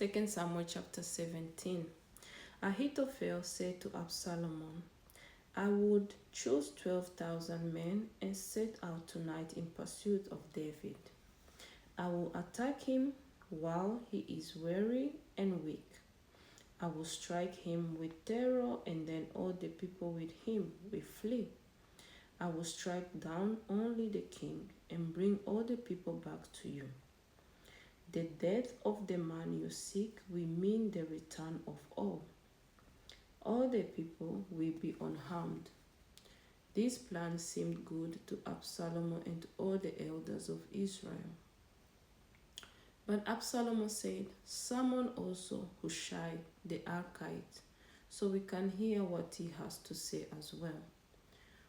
2 Samuel chapter 17. Ahithophel said to Absalom, I would choose 12,000 men and set out tonight in pursuit of David. I will attack him while he is weary and weak. I will strike him with terror, and then all the people with him will flee. I will strike down only the king and bring all the people back to you. The death of the man you seek will mean the return of all. All the people will be unharmed. This plan seemed good to Absalom and to all the elders of Israel. But Absalom said, summon also Hushai the Archite, so we can hear what he has to say as well.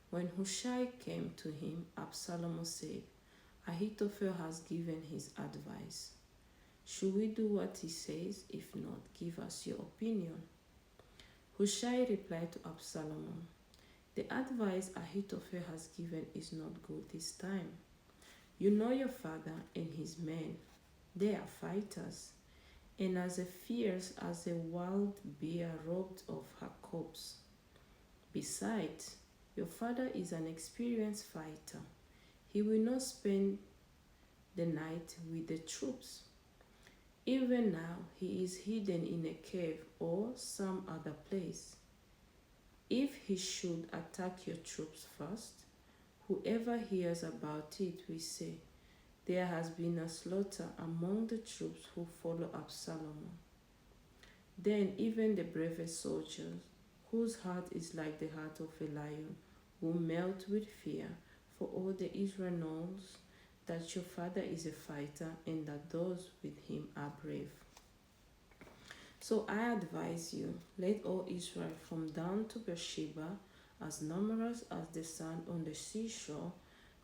When Hushai came to him, Absalom said, Ahithophel has given his advice. Should we do what he says? If not, give us your opinion. Hushai replied to Absalom, the advice Ahithophel has given is not good this time. You know your father and his men. They are fighters, and as fierce as a wild bear robbed of her cubs. Besides, your father is an experienced fighter. He will not spend the night with the troops. Even now, he is hidden in a cave or some other place. If he should attack your troops first, whoever hears about it will say, there has been a slaughter among the troops who follow Absalom. Then even the bravest soldiers, whose heart is like the heart of a lion, will melt with fear, for all the Israel knows that your father is a fighter and that those with him are brave. So I advise you, let all Israel from Dan to Beersheba, as numerous as the sand on the seashore,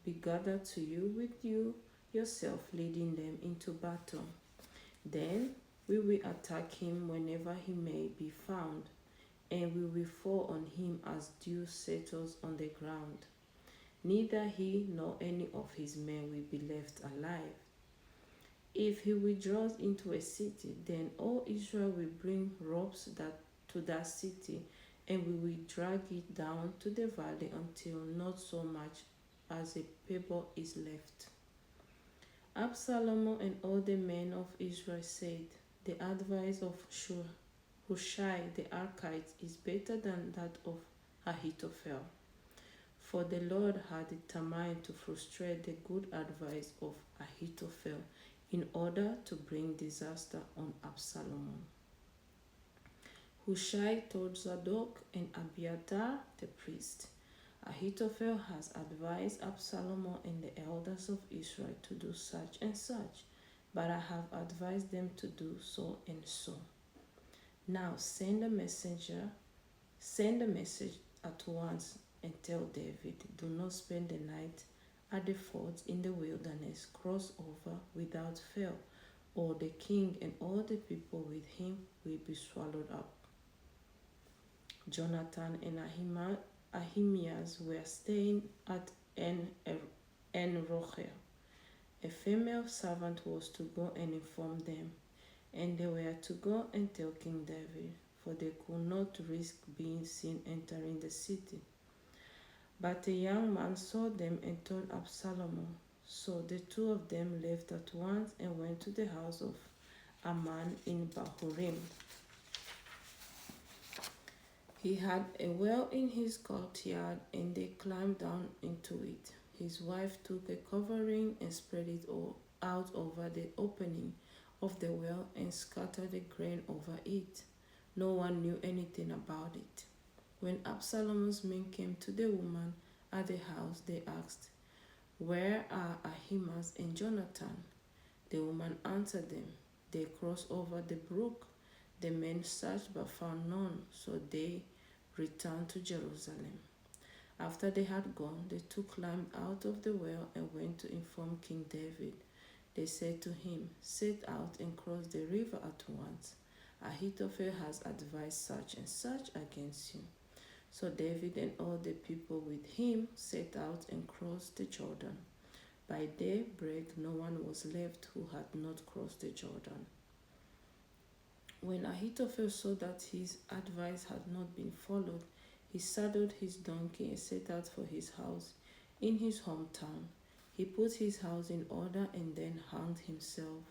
be gathered to you with you yourself leading them into battle. Then we will attack him whenever he may be found, and we will fall on him as dew settles on the ground. Neither he nor any of his men will be left alive. If he withdraws into a city, then all Israel will bring ropes to that city, and we will drag it down to the valley until not so much as a pebble is left. Absalom and all the men of Israel said, the advice of Hushai the Archite is better than that of Ahithophel. For the Lord had determined to frustrate the good advice of Ahithophel in order to bring disaster on Absalom. Hushai told Zadok and Abiathar the priest, Ahithophel has advised Absalom and the elders of Israel to do such and such, but I have advised them to do so and so. Now send a message at once and tell David, do not spend the night at the fort in the wilderness, cross over without fail, or the king and all the people with him will be swallowed up. Jonathan and Ahimaaz were staying at En-Rogel. A female servant was to go and inform them, and they were to go and tell King David, for they could not risk being seen entering the city. But a young man saw them and told Absalom. So the two of them left at once and went to the house of a man in Bahurim. He had a well in his courtyard, and they climbed down into it. His wife took a covering and spread it all out over the opening of the well and scattered the grain over it. No one knew anything about it. When Absalom's men came to the woman at the house, they asked, where are Ahimaaz and Jonathan? The woman answered them, they crossed over the brook. The men searched but found none, so they returned to Jerusalem. After they had gone, the two climbed out of the well and went to inform King David. They said to him, set out and cross the river at once. Ahithophel has advised such and such against you. So David and all the people with him set out and crossed the Jordan. By daybreak, no one was left who had not crossed the Jordan. When Ahithophel saw that his advice had not been followed, he saddled his donkey and set out for his house in his hometown. He put his house in order and then hanged himself.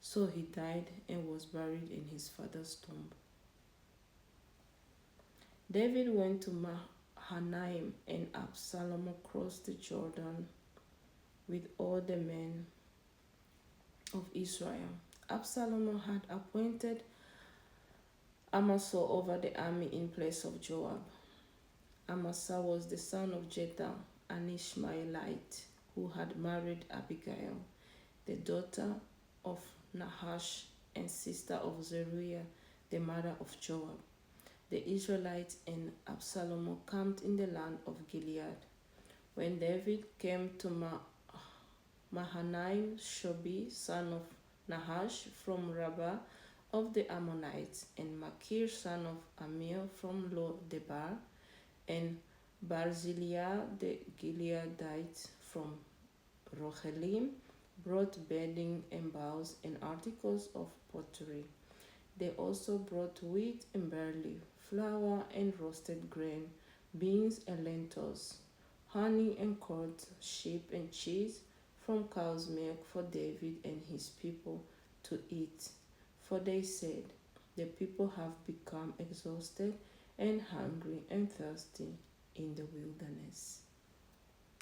So he died and was buried in his father's tomb. David went to Mahanaim, and Absalom crossed the Jordan with all the men of Israel. Absalom had appointed Amasa over the army in place of Joab. Amasa was the son of Jether, an Ishmaelite, who had married Abigail, the daughter of Nahash and sister of Zeruiah, the mother of Joab. The Israelites and Absalom camped in the land of Gilead. When David came to Mahanaim, Shobi, son of Nahash from Rabbah of the Ammonites, and Machir, son of Amir from Lo-debar, and Barzillai the Gileadite from Rochelim, brought bedding and boughs and articles of pottery. They also brought wheat and barley, flour and roasted grain, beans and lentils, honey and curds, sheep and cheese from cow's milk for David and his people to eat. For they said, the people have become exhausted and hungry and thirsty in the wilderness.